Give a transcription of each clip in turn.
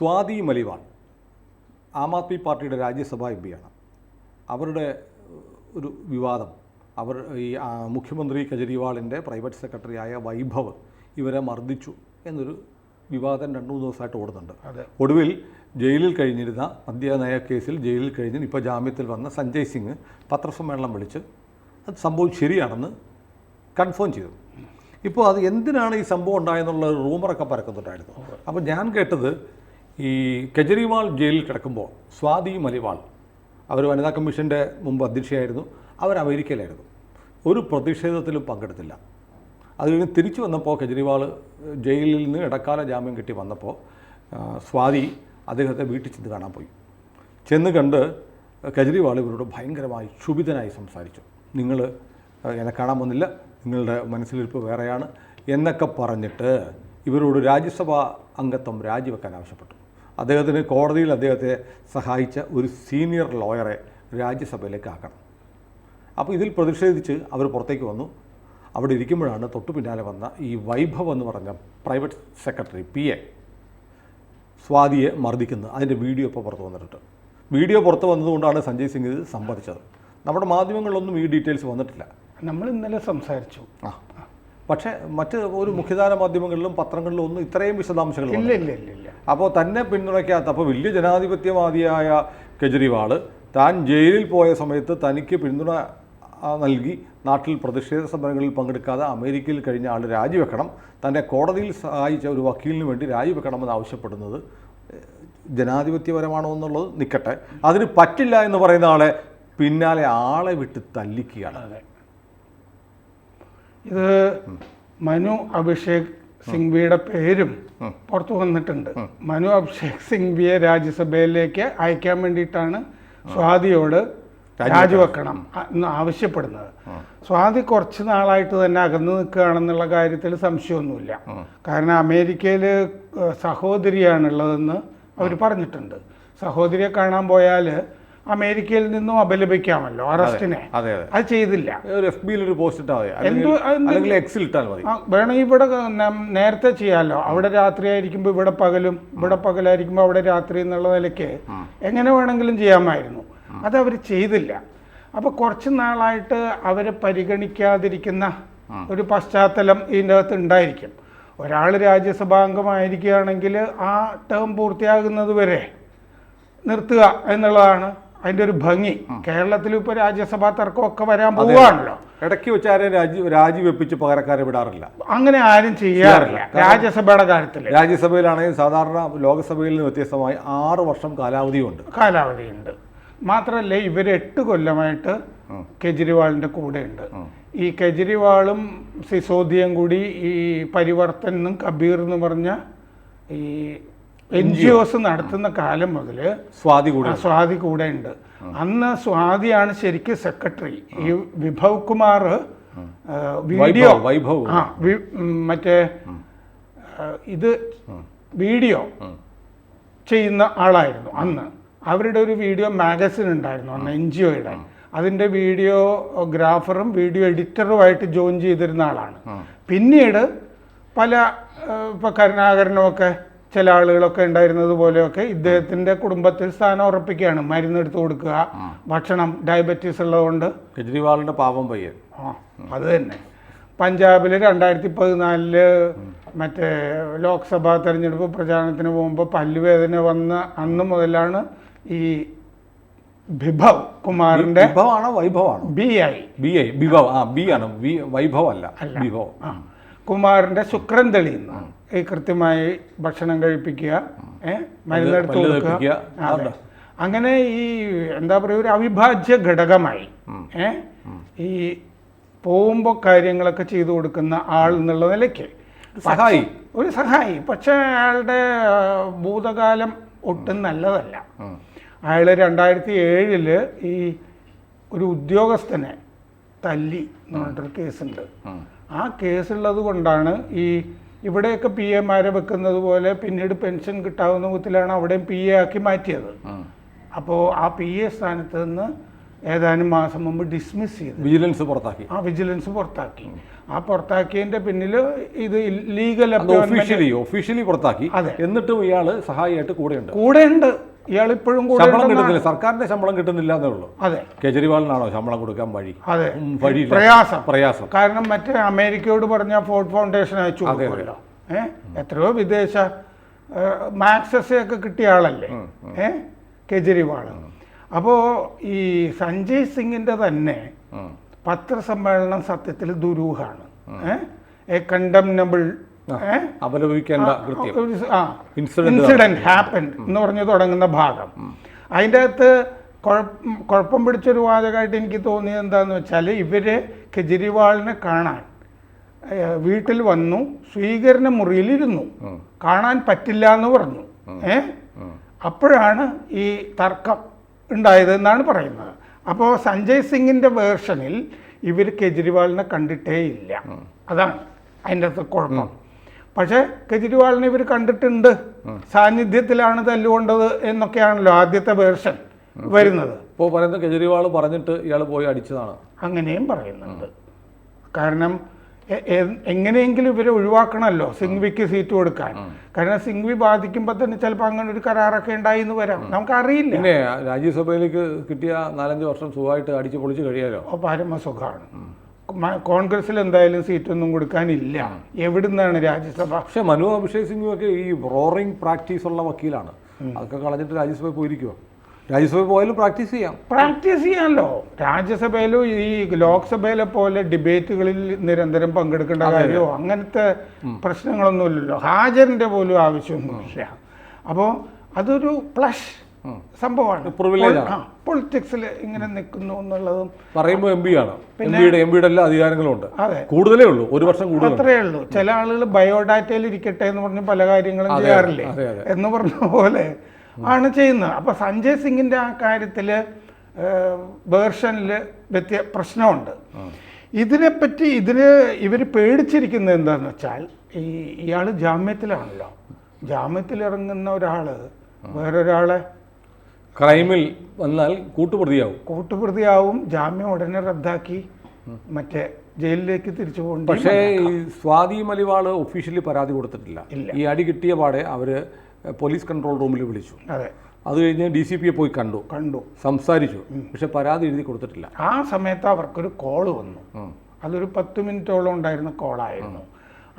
സ്വാതി മലിവാൾ ആം ആദ്മി പാർട്ടിയുടെ രാജ്യസഭാ എം പിയാണ്. അവരുടെ ഒരു വിവാദം, അവർ ഈ മുഖ്യമന്ത്രി കെജ്രിവാളിൻ്റെ പ്രൈവറ്റ് സെക്രട്ടറിയായ വൈഭവ് ഇവരെ മർദ്ദിച്ചു എന്നൊരു വിവാദം 2-3 ദിവസമായിട്ട് ഓടുന്നുണ്ട്. ഒടുവിൽ ജയിലിൽ കഴിഞ്ഞിരുന്ന മദ്യനയ കേസിൽ ജയിലിൽ കഴിഞ്ഞ് ഇപ്പോൾ ജാമ്യത്തിൽ വന്ന സഞ്ജയ് സിംഗ് പത്രസമ്മേളനം വിളിച്ച് അത് സംഭവം ശരിയാണെന്ന് കൺഫേം ചെയ്തു. ഇപ്പോൾ അത് എന്തിനാണ് ഈ സംഭവം ഉണ്ടായെന്നുള്ള റൂമറൊക്കെ പരക്കുന്നുണ്ടായിരുന്നു. അപ്പോൾ ഞാൻ കേട്ടത് ഈ കെജ്രിവാൾ ജയിലിൽ കിടക്കുമ്പോൾ സ്വാതി മലിവാൾ, അവർ വനിതാ കമ്മീഷൻ്റെ മുമ്പ് അധ്യക്ഷയായിരുന്നു, അവർ അമേരിക്കയിലായിരുന്നു, ഒരു പ്രതിഷേധത്തിലും പങ്കെടുത്തില്ല. അത് കഴിഞ്ഞ് തിരിച്ചു വന്നപ്പോൾ കെജ്രിവാൾ ജയിലിൽ നിന്ന് ഇടക്കാല ജാമ്യം കിട്ടി വന്നപ്പോൾ സ്വാതി അദ്ദേഹത്തെ വീട്ടിൽ ചെന്ന് കാണാൻ പോയി. ചെന്ന് കണ്ട് കെജ്രിവാൾ ഇവരോട് ഭയങ്കരമായി ക്ഷുഭിതനായി സംസാരിച്ചു. നിങ്ങൾ എന്നെ കാണാൻ വന്നില്ല, നിങ്ങളുടെ മനസ്സിലിരിപ്പ് വേറെയാണ് എന്നൊക്കെ പറഞ്ഞിട്ട് ഇവരോട് രാജ്യസഭാ അംഗത്വം രാജിവെക്കാൻ ആവശ്യപ്പെട്ടു. അദ്ദേഹത്തിന് കോടതിയിൽ അദ്ദേഹത്തെ സഹായിച്ച ഒരു സീനിയർ ലോയറെ രാജ്യസഭയിലേക്ക് ആക്കണം. അപ്പോൾ ഇതിൽ പ്രതിഷേധിച്ച് അവർ പുറത്തേക്ക് വന്നു. അവിടെ ഇരിക്കുമ്പോഴാണ് തൊട്ടു പിന്നാലെ വന്ന ഈ വൈഭവ് എന്ന് പറഞ്ഞ പ്രൈവറ്റ് സെക്രട്ടറി PA സ്വാതിയെ മർദ്ദിക്കുന്നത്. അതിൻ്റെ വീഡിയോ ഇപ്പോൾ പുറത്ത് വന്നിട്ടുണ്ട്. വീഡിയോ പുറത്ത് വന്നതുകൊണ്ടാണ് സഞ്ജയ് സിംഗ് ഇത് സമ്മതിച്ചത്. നമ്മുടെ മാധ്യമങ്ങളിലൊന്നും ഈ ഡീറ്റെയിൽസ് വന്നിട്ടില്ല. നമ്മൾ ഇന്നലെ സംസാരിച്ചു. പക്ഷേ മറ്റ് ഒരു മുഖ്യധാര മാധ്യമങ്ങളിലും പത്രങ്ങളിലും ഒന്നും ഇത്രയും വിശദാംശങ്ങൾ ഇല്ല. അപ്പോൾ തന്നെ പിന്തുണയ്ക്കാത്ത, അപ്പോൾ വലിയ ജനാധിപത്യവാദിയായ കെജ്രിവാൾ താൻ ജയിലിൽ പോയ സമയത്ത് തനിക്ക് പിന്തുണ നൽകി നാട്ടിൽ പ്രതിഷേധ സമരങ്ങളിൽ പങ്കെടുക്കാതെ അമേരിക്കയിൽ കഴിഞ്ഞ ആൾ രാജിവെക്കണം, തൻ്റെ കോടതിയിൽ സഹായിച്ച ഒരു വക്കീലിന് വേണ്ടി രാജിവെക്കണമെന്ന് ആവശ്യപ്പെടുന്നത് ജനാധിപത്യപരമാണോ എന്നുള്ളത് നിൽക്കട്ടെ. അതിന് പറ്റില്ല എന്ന് പറയുന്ന ആളെ പിന്നാലെ ആളെ വിട്ട് തല്ലിക്കുകയാണ്. ഇത് മനു അഭിഷേക് സിംഗ്വിയുടെ പേരും പുറത്തു വന്നിട്ടുണ്ട്. മനു അഭിഷേക് സിംഗ്വിയെ രാജ്യസഭയിലേക്ക് അയക്കാൻ വേണ്ടിയിട്ടാണ് സ്വാതിയോട് രാജിവെക്കണം എന്ന് ആവശ്യപ്പെടുന്നത്. സ്വാതി കുറച്ച് നാളായിട്ട് തന്നെ അകന്നു നിൽക്കുകയാണെന്നുള്ള കാര്യത്തിൽ സംശയമൊന്നുമില്ല. കാരണം അമേരിക്കയിൽ സഹോദരിയാണുള്ളതെന്ന് അവർ പറഞ്ഞിട്ടുണ്ട്. സഹോദരിയെ കാണാൻ പോയാൽ അമേരിക്കയിൽ നിന്നും അപലപിക്കാമല്ലോ അറസ്റ്റിനെ. അത് ചെയ്തില്ല. വേണമെങ്കിൽ ഇവിടെ നേരത്തെ ചെയ്യാമല്ലോ. അവിടെ രാത്രി ആയിരിക്കുമ്പോൾ ഇവിടെ പകലും, ഇവിടെ പകലായിരിക്കുമ്പോൾ അവിടെ രാത്രി എന്നുള്ള നിലയ്ക്ക് എങ്ങനെ വേണമെങ്കിലും ചെയ്യാമായിരുന്നു. അതവർ ചെയ്തില്ല. അപ്പോൾ കുറച്ച് നാളായിട്ട് അവരെ പരിഗണിക്കാതിരിക്കുന്ന ഒരു പശ്ചാത്തലം ഇതിൻ്റെ അകത്ത് ഉണ്ടായിരിക്കും. ഒരാൾ രാജ്യസഭാംഗമായിരിക്കുകയാണെങ്കിൽ ആ ടേം പൂർത്തിയാകുന്നത് വരെ നിർത്തുക എന്നുള്ളതാണ് അതിൻ്റെ ഒരു ഭംഗി. കേരളത്തിൽ ഇപ്പോൾ രാജ്യസഭാ തർക്കമൊക്കെ വരാൻ പോവുകയാണല്ലോ. ഇടയ്ക്ക് വെച്ചാരും രാജിവെപ്പിച്ച് പകരക്കാരെ വിടാറില്ല. അങ്ങനെ ആരും ചെയ്യാറില്ല രാജ്യസഭയുടെ കാര്യത്തിൽ. രാജ്യസഭയിലാണെങ്കിൽ സാധാരണ ലോകസഭയിൽ നിന്ന് വ്യത്യസ്തമായി 6 വർഷം കാലാവധിയുണ്ട്. മാത്രമല്ല ഇവർ 8 കൊല്ലമായിട്ട് കെജ്രിവാളിൻ്റെ കൂടെയുണ്ട്. ഈ കെജ്രിവാളും സിസോദിയും കൂടി ഈ പരിവർത്തനും കബീർ എന്ന് പറഞ്ഞ ഈ NGOs നടത്തുന്ന കാലം മുതൽ സ്വാതി കൂടെ ഉണ്ട്. അന്ന് സ്വാതിയാണ് ശരിക്കും സെക്രട്ടറി. ഈ വിഭവ് കുമാർ മറ്റേ ഇത് വീഡിയോ ചെയ്യുന്ന ആളായിരുന്നു അന്ന്. അവരുടെ ഒരു വീഡിയോ മാഗസിൻ ഉണ്ടായിരുന്നു അന്ന് NGOയുടെ. അതിൻ്റെ വീഡിയോഗ്രാഫറും വീഡിയോ എഡിറ്ററുമായിട്ട് ജോയിൻ ചെയ്തിരുന്ന ആളാണ്. പിന്നീട് പല ഇപ്പോൾ കരുണാകരനുമൊക്കെ ചില ആളുകളൊക്കെ ഉണ്ടായിരുന്നത് പോലെയൊക്കെ ഇദ്ദേഹത്തിൻ്റെ കുടുംബത്തിൽ സ്ഥാനം ഉറപ്പിക്കുകയാണ്. മരുന്നെടുത്ത് കൊടുക്കുക, ഭക്ഷണം, ഡയബറ്റീസ് ഉള്ളതുകൊണ്ട്. കെജ്രിവാളിൻ്റെ പാവം പയ്യൻ. അത് തന്നെ. പഞ്ചാബിൽ 2014 മറ്റേ ലോക്സഭാ തെരഞ്ഞെടുപ്പ് പ്രചാരണത്തിന് പോകുമ്പോൾ പല്ലുവേദന വന്ന അന്ന് മുതലാണ് ഈ വിഭവ് കുമാറിൻ്റെ കുമാറിൻ്റെ ശുക്രൻ തെളിയുന്നു. ഈ കൃത്യമായി ഭക്ഷണം കഴിപ്പിക്കുക, മരുന്നെടുത്ത് കൊടുക്കുക. അങ്ങനെ ഈ എന്താ പറയുക, ഒരു അവിഭാജ്യ ഘടകമായി ഈ പോകുമ്പോൾ കാര്യങ്ങളൊക്കെ ചെയ്തു കൊടുക്കുന്ന ആൾ എന്നുള്ള നിലയ്ക്ക് ഒരു സഹായി. പക്ഷേ അയാളുടെ ഭൂതകാലം ഒട്ടും നല്ലതല്ല. അയാൾ 2007 ഈ ഒരു ഉദ്യോഗസ്ഥനെ തല്ലി എന്ന് പറഞ്ഞിട്ടൊരു കേസുണ്ട്. ആ കേസുള്ളത് കൊണ്ടാണ് ഈ ഇവിടെയൊക്കെ PAമാരെ വെക്കുന്നത് പോലെ പിന്നീട് പെൻഷൻ കിട്ടാവുന്ന വിധത്തിലാണ് അവിടെയും PA ആക്കി മാറ്റിയത്. അപ്പോൾ ആ PA സ്ഥാനത്ത് നിന്ന് ഏതാനും മാസം മുമ്പ് ഡിസ്മിസ് ചെയ്തു. വിജിലൻസ് പുറത്താക്കി. വിജിലൻസ് പുറത്താക്കി. ആ പുറത്താക്കിയതിന്റെ പിന്നിൽ ഇത് ലീഗൽ ഒഫീഷ്യലി പുറത്താക്കി. എന്നിട്ടും ഇയാൾ സഹായിയായിട്ട് കൂടെയുണ്ട്. ഇയാൾ ഇപ്പോഴും ശമ്പളം കിട്ടുന്നില്ല, സർക്കാരിന്റെ ശമ്പളം കിട്ടുന്നില്ല എന്നേ ഉള്ളൂ. അതെ, കേജ്രിവാളിനാണോ ശമ്പളം കൊടുക്കാൻ വഴി? അതെ, പ്രയാസം. കാരണം മറ്റേ അമേരിക്കയോട് പറഞ്ഞ ഫോർഡ് ഫൗണ്ടേഷൻ അയച്ചു കൊടുക്കുമല്ലോ. എത്രയോ വിദേശ മാക്സസ് ഒക്കെ കിട്ടിയ ആളല്ലേ കേജ്രിവാൾ. അപ്പോൾ ഈ സഞ്ജയ് സിംഗിന്റെ തന്നെ പത്രസമ്മേളനം സത്യത്തിൽ ദുരൂഹമാണ്. കണ്ടംനബിൾ ഇൻസിഡന്റ് ഹാപ്പൻഡ് എന്ന് പറഞ്ഞു തുടങ്ങുന്ന ഭാഗം. അതിൻ്റെ അകത്ത് കുഴപ്പം പിടിച്ചൊരു വാചകമായിട്ട് എനിക്ക് തോന്നിയത് എന്താണെന്ന് വെച്ചാൽ, ഇവര് കെജ്രിവാളിനെ കാണാൻ വീട്ടിൽ വന്നു, സ്വീകരണ മുറിയിലിരുന്നു, കാണാൻ പറ്റില്ല എന്ന് പറഞ്ഞു. അപ്പോഴാണ് ഈ തർക്കം ഉണ്ടായത് എന്നാണ് പറയുന്നത്. അപ്പോൾ സഞ്ജയ് സിംഗിൻ്റെ വേർഷനിൽ ഇവർ കെജ്രിവാളിനെ കണ്ടിട്ടേ ഇല്ല. അതാണ് അതിൻ്റെ അകത്ത് കുഴപ്പം. പക്ഷേ കെജ്രിവാളിനെ ഇവർ കണ്ടിട്ടുണ്ട്, സാന്നിധ്യത്തിലാണ് തല്ലുകൊണ്ടത് എന്നൊക്കെയാണല്ലോ ആദ്യത്തെ വേർഷൻ വരുന്നത്. ഇപ്പോൾ പറയുന്നത് കെജ്രിവാൾ പറഞ്ഞിട്ട് ഇയാൾ പോയി അടിച്ചതാണ്, അങ്ങനെയും പറയുന്നുണ്ട്. കാരണം എങ്ങനെയെങ്കിലും ഇവരെ ഒഴിവാക്കണമല്ലോ സിംഗ്വിക്ക് സീറ്റ് കൊടുക്കാൻ. കാരണം സിംഗ്വി ബാധിക്കുമ്പോൾ തന്നെ ചിലപ്പോൾ അങ്ങനെ ഒരു കരാറൊക്കെ ഉണ്ടായി എന്ന് വരാം, നമുക്കറിയില്ല. പിന്നെ രാജ്യസഭയിലേക്ക് കിട്ടിയ 4-5 വർഷം സുഖമായിട്ട് അടിച്ച് പൊളിച്ച് കഴിയാലോ. പരമസുഖമാണ്. കോൺഗ്രസിൽ എന്തായാലും സീറ്റൊന്നും കൊടുക്കാനില്ല. എവിടുന്നാണ് രാജ്യസഭ? പക്ഷെ മനു അഭിഷേക് സിംഗും ഒക്കെ ഈ റോറിംഗ് പ്രാക്ടീസ് ഉള്ള വക്കീലാണ്. അതൊക്കെ കളഞ്ഞിട്ട് രാജ്യസഭയിൽ പോയിരിക്കുമോ? രാജ്യസഭയിൽ പോയാലും പ്രാക്ടീസ് ചെയ്യാമല്ലോ. രാജ്യസഭയിലും ഈ ലോക്സഭയിലെ പോലെ ഡിബേറ്റുകളിൽ നിരന്തരം പങ്കെടുക്കേണ്ട കാര്യമോ അങ്ങനത്തെ പ്രശ്നങ്ങളൊന്നുമില്ലല്ലോ. ഹാജറിന്റെ പോലും ആവശ്യമൊന്നുമില്ല. അപ്പോൾ അതൊരു പ്ലസ് സംഭവമാണ്. പൊളിറ്റിക്സിൽ ഇങ്ങനെ നിൽക്കുന്നു എന്നുള്ളതും പറയുമ്പോൾ എംപിയുടെ എല്ലാ അധികാരങ്ങളും ഉണ്ട്. കൂടുതലേ ഉള്ളൂ, 1 വർഷം കൂടുതൽ അത്രേ ഉള്ളൂ. ചില ആളുകൾ ബയോഡാറ്റയിൽ ഇരിക്കട്ടെ എന്ന് പറഞ്ഞ് പല കാര്യങ്ങളും ചെയ്യാറില്ലേ എന്ന് പറഞ്ഞ പോലെ ആണ് ചെയ്യുന്നത്. അപ്പോൾ സഞ്ജയ് സിംഗിൻ്റെ ആ കാര്യത്തിൽ വേർഷനിൽ പ്രശ്നമുണ്ട്. ഇതിനെപ്പറ്റി ഇവർ പേടിച്ചിരിക്കുന്നത് എന്താണെന്ന് വെച്ചാൽ, ഇയാൾ ജാമ്യത്തിലാണല്ലോ. ജാമ്യത്തിലിറങ്ങുന്ന ഒരാൾ വേറൊരാളെ ക്രൈമിൽ വന്നാൽ കൂട്ടുപ്രതിയാവും. ജാമ്യം ഉടനെ റദ്ദാക്കി മറ്റേ ജയിലിലേക്ക് തിരിച്ചു പോകും. പക്ഷേ ഈ സ്വാതി മലിവാൾ ഒഫീഷ്യലി പരാതി കൊടുത്തിട്ടില്ല. ഈ അടി കിട്ടിയ പാടെ അവർ പോലീസ് കൺട്രോൾ റൂമിൽ വിളിച്ചു. അത് കഴിഞ്ഞ് DCPയെ പോയി കണ്ടു സംസാരിച്ചു. പക്ഷെ പരാതി എഴുതി കൊടുത്തിട്ടില്ല. ആ സമയത്ത് അവർക്കൊരു കോള് വന്നു. അതൊരു 10 മിനിറ്റോളം ഉണ്ടായിരുന്ന കോളായിരുന്നു.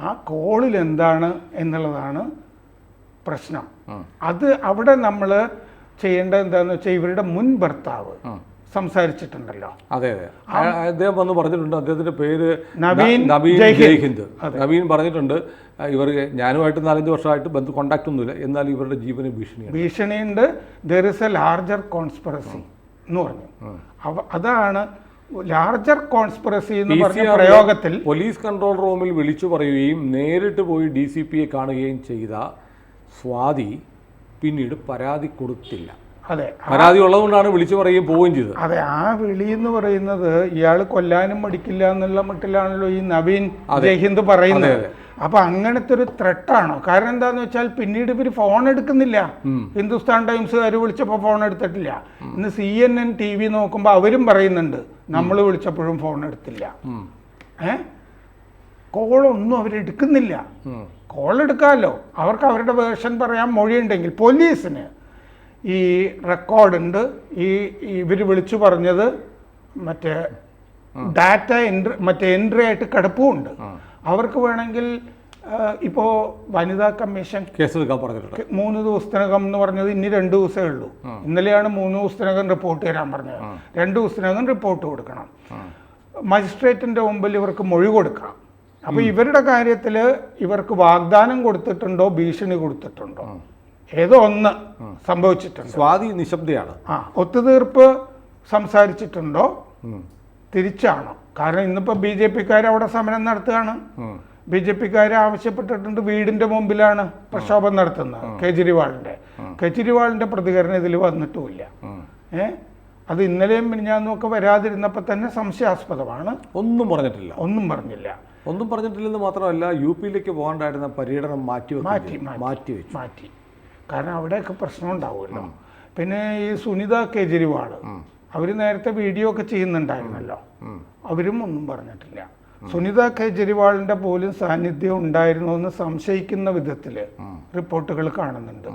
ആ കോളിൽ എന്താണ് എന്നുള്ളതാണ് പ്രശ്നം. അത് അവിടെ നമ്മൾ ചെയ്യേണ്ടത് എന്താണെന്ന് വെച്ചാൽ, ഇവരുടെ മുൻ ഭർത്താവ് സംസാരിച്ചിട്ടുണ്ടല്ലോ. അതെ, അദ്ദേഹം വന്ന് പറഞ്ഞിട്ടുണ്ട്. അദ്ദേഹത്തിന്റെ പേര് നവീൻ ജയ്ഹിന്ദ്. നവീൻ പറഞ്ഞിട്ടുണ്ട്, ഇവർ ഞാനുമായിട്ട് 4-5 വർഷമായിട്ട് കോണ്ടാക്ട് ഒന്നുമില്ല, എന്നാൽ ഇവരുടെ ജീവന് ഭീഷണിയുണ്ട്. There is a larger conspiracy എന്ന് പറഞ്ഞു. അതാണ് ലാർജർ കോൺസ്പിറസി എന്ന് പറഞ്ഞ പ്രയോഗത്തിൽ പോലീസ് കൺട്രോൾ റൂമിൽ വിളിച്ചു പറയുകയും നേരിട്ട് പോയി DCPയെ കാണുകയും ചെയ്ത സ്വാതി പിന്നീട് പരാതി കൊടുത്തില്ല. അതെ, പരാതി ഉള്ളതുകൊണ്ടാണ് വിളിച്ചു പറയുകയും പോവുകയും ചെയ്തത്. അതെ, ആ വിളി എന്ന് പറയുന്നത് ഇയാൾ കൊല്ലാനും മടിക്കില്ല എന്നുള്ള മട്ടിലാണല്ലോ ഈ നവീൻ ജയ്ഹിന്ദ് പറയുന്നത്. അപ്പൊ അങ്ങനത്തെ ഒരു ത്രെട്ടാണോ? കാരണം എന്താന്ന് വെച്ചാൽ പിന്നീട് ഇവർ ഫോൺ എടുക്കുന്നില്ല. ഹിന്ദുസ്ഥാൻ ടൈംസുകാർ വിളിച്ചപ്പോൾ ഫോൺ എടുത്തിട്ടില്ല. ഇന്ന് CNN TV നോക്കുമ്പോൾ അവരും പറയുന്നുണ്ട്, നമ്മൾ വിളിച്ചപ്പോഴും ഫോൺ എടുത്തില്ല. കോളൊന്നും അവരെടുക്കുന്നില്ല. കോൾ എടുക്കാമല്ലോ, അവർക്ക് അവരുടെ വേർഷൻ പറയാൻ മൊഴിയുണ്ടെങ്കിൽ. പോലീസിന് ഈ റെക്കോർഡുണ്ട്. ഇവർ വിളിച്ചു പറഞ്ഞത് മറ്റേ ഡാറ്റ എൻട്രി ആയിട്ട് കിടപ്പുമുണ്ട്. അവർക്ക് വേണമെങ്കിൽ ഇപ്പോൾ വനിതാ കമ്മീഷൻ കേസെടുക്കാൻ പറഞ്ഞിട്ടുണ്ട്. 3 ദിവസത്തിനകം എന്ന് പറഞ്ഞത് ഇനി 2 ദിവസമേ ഉള്ളൂ. ഇന്നലെയാണ് 3 ദിവസത്തിനകം റിപ്പോർട്ട് തരാൻ പറഞ്ഞത്. 2 ദിവസത്തിനകം റിപ്പോർട്ട് കൊടുക്കണം. മജിസ്ട്രേറ്റിൻ്റെ മുമ്പിൽ ഇവർക്ക് മൊഴി കൊടുക്കാം. അപ്പോൾ ഇവരുടെ കാര്യത്തിൽ ഇവർക്ക് വാഗ്ദാനം കൊടുത്തിട്ടുണ്ടോ ഭീഷണി കൊടുത്തിട്ടുണ്ടോ ഏതോ ഒന്ന് സംഭവിച്ചിട്ടുണ്ട്. സ്വാതി നിശബ്ദയാണ്. ഒത്തുതീർപ്പ് സംസാരിച്ചിട്ടുണ്ടോ തിരിച്ചാണോ? കാരണം ഇന്നിപ്പോൾ BJPക്കാർ അവിടെ സമരം നടത്തുകയാണ്. BJPക്കാർ ആവശ്യപ്പെട്ടിട്ടുണ്ട്, വീടിന്റെ മുമ്പിലാണ് പ്രക്ഷോഭം നടത്തുന്നത് കേജ്രിവാളിന്റെ പ്രതികരണം ഇതിൽ വന്നിട്ടുമില്ല. അത് ഇന്നലെയും മിനിഞ്ഞാന്നൊക്കെ വരാതിരുന്നപ്പോൾ തന്നെ സംശയാസ്പദമാണ്. ഒന്നും പറഞ്ഞിട്ടില്ലെന്ന് മാത്രമല്ല, UPയിലേക്ക് പോകാണ്ടായിരുന്ന പര്യടനം മാറ്റി. കാരണം അവിടെയൊക്കെ പ്രശ്നം ഉണ്ടാവുമല്ലോ. പിന്നെ ഈ സുനിത കേജ്രിവാൾ അവർ നേരത്തെ വീഡിയോ ഒക്കെ ചെയ്യുന്നുണ്ടായിരുന്നല്ലോ, അവരും ഒന്നും പറഞ്ഞിട്ടില്ല. സുനിത കേജ്രിവാളിൻ്റെ പോലും സാന്നിധ്യം ഉണ്ടായിരുന്നു എന്ന് സംശയിക്കുന്ന വിധത്തിൽ റിപ്പോർട്ടുകൾ കാണുന്നുണ്ട്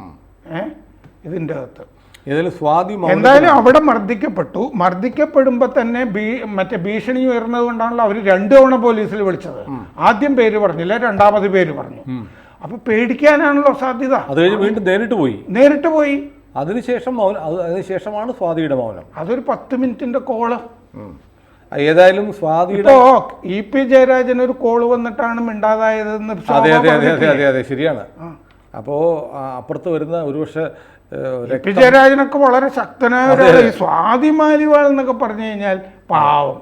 ഇതിൻ്റെ അകത്ത്. എന്തായാലും അവിടെ മർദ്ദിക്കപ്പെടുമ്പോൾ തന്നെ മറ്റേ ഭീഷണി ഉയർന്നത് കൊണ്ടാണല്ലോ അവർ 2 തവണ പോലീസിൽ വിളിച്ചത്. ആദ്യം പേര് പറഞ്ഞില്ല, രണ്ടാമത് പേര് പറഞ്ഞു. അപ്പൊ പേടിക്കാനാണല്ലോ സാധ്യത. അത് കഴിഞ്ഞ് വീണ്ടും നേരിട്ട് പോയി. അതിനുശേഷമാണ് സ്വാതിയുടെ മൗനം. അതൊരു 10 മിനിറ്റിന്റെ കോള്. ഏതായാലും സ്വാതിയുടെ EP ജയരാജൻ ഒരു കോള് വന്നിട്ടാണ് മിണ്ടാതായതെന്ന്. അതെ ശരിയാണ്. അപ്പോ അപ്പുറത്ത് വരുന്ന ഒരുപക്ഷെ EP ജയരാജനൊക്കെ വളരെ ശക്തനായ സ്വാതി മാലിവാൾ എന്നൊക്കെ പറഞ്ഞു കഴിഞ്ഞാൽ പാവം.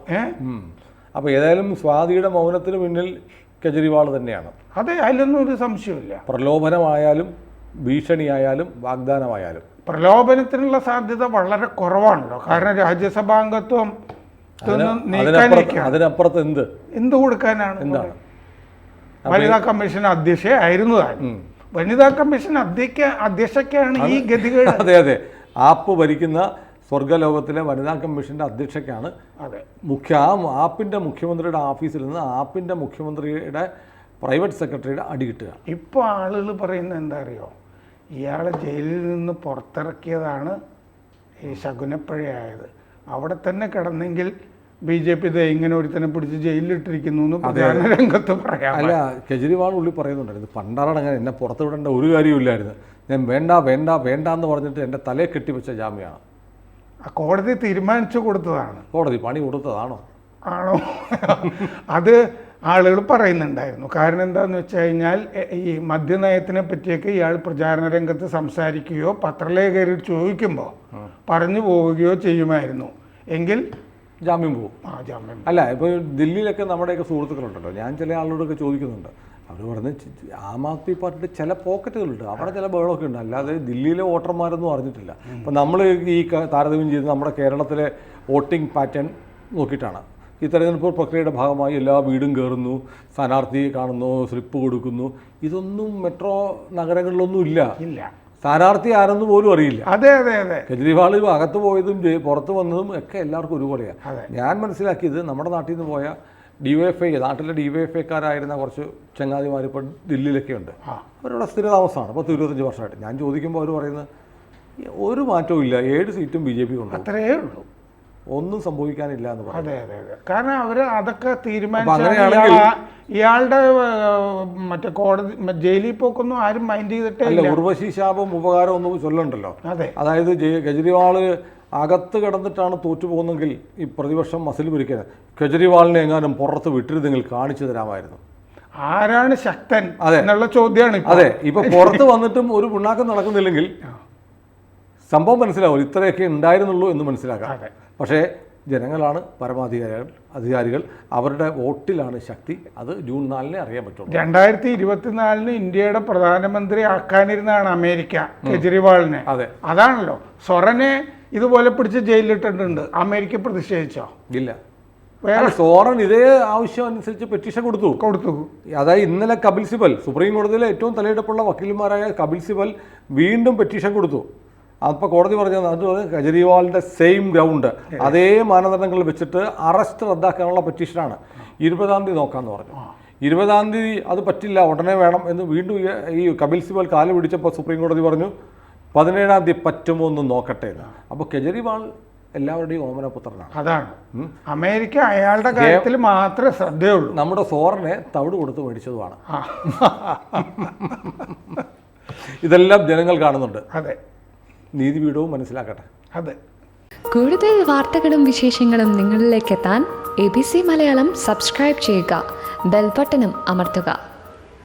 അപ്പൊ ഏതായാലും സ്വാതിയുടെ മൗനത്തിന് മുന്നിൽ കെജ്രിവാൾ തന്നെയാണ്. അതെ, അതിലൊന്നും ഒരു സംശയമില്ല. പ്രലോഭനമായാലും ഭീഷണിയായാലും വാഗ്ദാനമായാലും പ്രലോഭനത്തിനുള്ള സാധ്യത വളരെ കുറവാണല്ലോ. കാരണം രാജ്യസഭാംഗത്വം അതിനപ്പുറത്ത് എന്ത് കൊടുക്കാനാണ്? എന്താണ് വനിതാ കമ്മീഷൻ അധ്യക്ഷയായിരുന്നു. വനിതാ കമ്മീഷൻ അധ്യക്ഷയ്ക്കാണ് ഈ ഗതികൾ. അതെ ആപ്പ് ഭരിക്കുന്ന സ്വർഗലോകത്തിലെ വനിതാ കമ്മീഷന്റെ അധ്യക്ഷയ്ക്കാണ് ആപ്പിന്റെ മുഖ്യമന്ത്രിയുടെ ഓഫീസിൽ നിന്ന് ആപ്പിന്റെ മുഖ്യമന്ത്രിയുടെ പ്രൈവറ്റ് സെക്രട്ടറിയുടെ അടി കിട്ടുക. ഇപ്പോൾ ആളുകൾ പറയുന്നത് എന്താ അറിയോ, ഇയാളെ ജയിലിൽ നിന്ന് പുറത്തിറക്കിയതാണ് ഈ ശകുനപ്പഴയായത്. അവിടെ തന്നെ കിടന്നെങ്കിൽ BJP ഇങ്ങനെ ഒരുത്തനെ പിടിച്ച് ജയിലിലിട്ടിരിക്കുന്നു എന്ന് പ്രചാരണ രംഗത്ത് പറയാം. അല്ല, കെജ്രിവാൾ ഉള്ളി പറയുന്നുണ്ടായിരുന്നു, പണ്ടാറാണ് അങ്ങനെ എന്നെ പുറത്ത് വിടേണ്ട ഒരു കാര്യമില്ലായിരുന്നു, ഞാൻ വേണ്ട എന്ന് പറഞ്ഞിട്ട് എൻ്റെ തലയെ കെട്ടിവെച്ച ജാമ്യമാണ്. കോടതി തീരുമാനിച്ചു കൊടുത്തതാണ്. കോടതി പണി കൊടുത്തതാണോ? ആണോ? അത് ആളുകൾ പറയുന്നുണ്ടായിരുന്നു. കാരണം എന്താണെന്ന് വെച്ച് കഴിഞ്ഞാൽ ഈ മദ്യനയത്തിനെ പറ്റിയൊക്കെ ഇയാൾ പ്രചാരണ രംഗത്ത് സംസാരിക്കുകയോ പത്രലേഖകരിൽ ചോദിക്കുമ്പോൾ പറഞ്ഞു പോവുകയോ ചെയ്യുമായിരുന്നു എങ്കിൽ ജാമ്യം പോകും. അല്ല, ഇപ്പോൾ ദില്ലിയിലൊക്കെ നമ്മുടെയൊക്കെ സുഹൃത്തുക്കളുണ്ടല്ലോ, ഞാൻ ചില ആളോടൊക്കെ ചോദിക്കുന്നുണ്ട്, അവർ പറഞ്ഞ് ആം ആദ്മി പാർട്ടിയുടെ ചില പോക്കറ്റുകളുണ്ട്, അവിടെ ചില ബഹളമൊക്കെ ഉണ്ട്, അല്ലാതെ ദില്ലിയിലെ വോട്ടർമാരൊന്നും അറിഞ്ഞിട്ടില്ല. ഇപ്പം നമ്മൾ ഈ താരതമ്യം ചെയ്ത് നമ്മുടെ കേരളത്തിലെ വോട്ടിംഗ് പാറ്റേൺ നോക്കിയിട്ടാണ് ഈ തെരഞ്ഞെടുപ്പ് പ്രക്രിയയുടെ ഭാഗമായി എല്ലാ വീടും കയറുന്നു, സ്ഥാനാർത്ഥിയെ കാണുന്നു, സ്ലിപ്പ് കൊടുക്കുന്നു. ഇതൊന്നും മെട്രോ നഗരങ്ങളിലൊന്നും ഇല്ല. സ്ഥാനാർത്ഥി ആരെന്ന് പോലും അറിയില്ല. അതെ അതെ അതെ കെജ്രിവാൾ അകത്ത് പോയതും പുറത്ത് വന്നതും ഒക്കെ എല്ലാവർക്കും ഒരുപോലെയാണ്. ഞാൻ മനസ്സിലാക്കിയത് നമ്മുടെ നാട്ടിൽ നിന്ന് പോയ നാട്ടിലെ DYFIക്കാരായിരുന്ന കുറച്ച് ചങ്ങാതിമാർ ഇപ്പോൾ ദില്ലിയിലൊക്കെ ഉണ്ട്. അവരുടെ സ്ഥിരതാമസമാണ് 10-25 വർഷമായിട്ട്. ഞാൻ ചോദിക്കുമ്പോൾ അവർ പറയുന്നത് ഒരു മാറ്റവും ഇല്ല, 7 സീറ്റും BJP കൊണ്ടു, അത്രയേ ഉള്ളൂ, ഒന്നും സംഭവിക്കാനില്ല എന്ന് പറയും. അതെ അതെ അതെ കാരണം അവർ അതൊക്കെ തീരുമാനിച്ചു. ഇയാളുടെ മറ്റേ കോടതി ജയിലിൽ പോക്കൊന്നും ആരും മൈൻഡ് ചെയ്തിട്ടേ ഇല്ല. ഉർവശി ശാപം ഉപകാരം ഒന്നും ചൊല്ലുണ്ടല്ലോ. അതായത് കെജ്രിവാൾ അകത്ത് കിടന്നിട്ടാണ് തോറ്റു പോകുന്നെങ്കിൽ ഈ പ്രതിപക്ഷം മസിൽ പിരിക്കുന്നത്, കെജ്രിവാളിനെ എങ്ങാനും പുറത്ത് വിട്ടിരുന്നെങ്കിൽ കാണിച്ചു തരാമായിരുന്നു. ആരാണ് ശക്തൻ എന്നുള്ള ചോദ്യമാണ്. അതെ, ഇപ്പൊ പുറത്ത് വന്നിട്ടും ഒരു പിണ്ണാക്കം നടക്കുന്നില്ലെങ്കിൽ സംഭവം മനസ്സിലാവും, ഇത്രയൊക്കെ ഉണ്ടായിരുന്നുള്ളൂ എന്ന് മനസ്സിലാക്കാം. പക്ഷേ ജനങ്ങളാണ് അധികാരികൾ, അവരുടെ വോട്ടിലാണ് ശക്തി. അത് ജൂൺ 4 അറിയാൻ പറ്റുള്ളൂ. 2024 ഇന്ത്യയുടെ പ്രധാനമന്ത്രി ആക്കാനിരുന്നാണ് അമേരിക്ക കെജ്രിവാളിനെ. അതാണല്ലോ സൊറനെ ഇതുപോലെ പിടിച്ച് ജയിലിലിട്ടിട്ടുണ്ട്. അമേരിക്ക പ്രതിഷേധിച്ചോ? ഇല്ല. സോറൻ ഇതേ ആവശ്യം അനുസരിച്ച് പെറ്റീഷൻ കൊടുത്തു. അതായത് ഇന്നലെ കപിൽ സിബൽ, സുപ്രീം കോടതിയിലെ ഏറ്റവും തലയെടുപ്പുള്ള വക്കീലന്മാരായ കപിൽ സിബൽ വീണ്ടും പെറ്റീഷൻ കൊടുത്തു. അപ്പോൾ കോടതി പറഞ്ഞത് അത് കെജ്രിവാളിൻ്റെ സെയിം ഗ്രൗണ്ട്, അതേ മാനദണ്ഡങ്ങൾ വെച്ചിട്ട് അറസ്റ്റ് റദ്ദാക്കാനുള്ള പെറ്റീഷനാണ്. 20-ാം തീയതി നോക്കാമെന്ന് പറഞ്ഞു. 20-ാം തീയതി അത് പറ്റില്ല, ഉടനെ വേണം എന്ന് വീണ്ടും ഈ കപിൽ സിബൽ കാല് പിടിച്ചപ്പോൾ സുപ്രീം കോടതി പറഞ്ഞു 17-ാം തീയതി പറ്റുമോ എന്ന് നോക്കട്ടെ എന്ന്. അപ്പോൾ കെജ്രിവാൾ എല്ലാവരുടെയും ഓമനപുത്രനാണ്. അതാണ് അമേരിക്ക അയാളുടെ കാര്യത്തിൽ മാത്രമേ ശ്രദ്ധയുള്ളൂ. നമ്മുടെ സോറിനെ തവിട് കൊടുത്ത് മേടിച്ചതുമാണ്. ഇതെല്ലാം ജനങ്ങൾ കാണുന്നുണ്ട്. അതെ, നീതിപീഠവും മനസ്സിലാക്കട്ടെ. അതെ, കൂടുതൽ വാർത്തകളും വിശേഷങ്ങളും നിങ്ങളിലേക്ക് എത്താൻ ABC മലയാളം സബ്സ്ക്രൈബ് ചെയ്യുക, ബെൽ ബട്ടണും അമർത്തുക.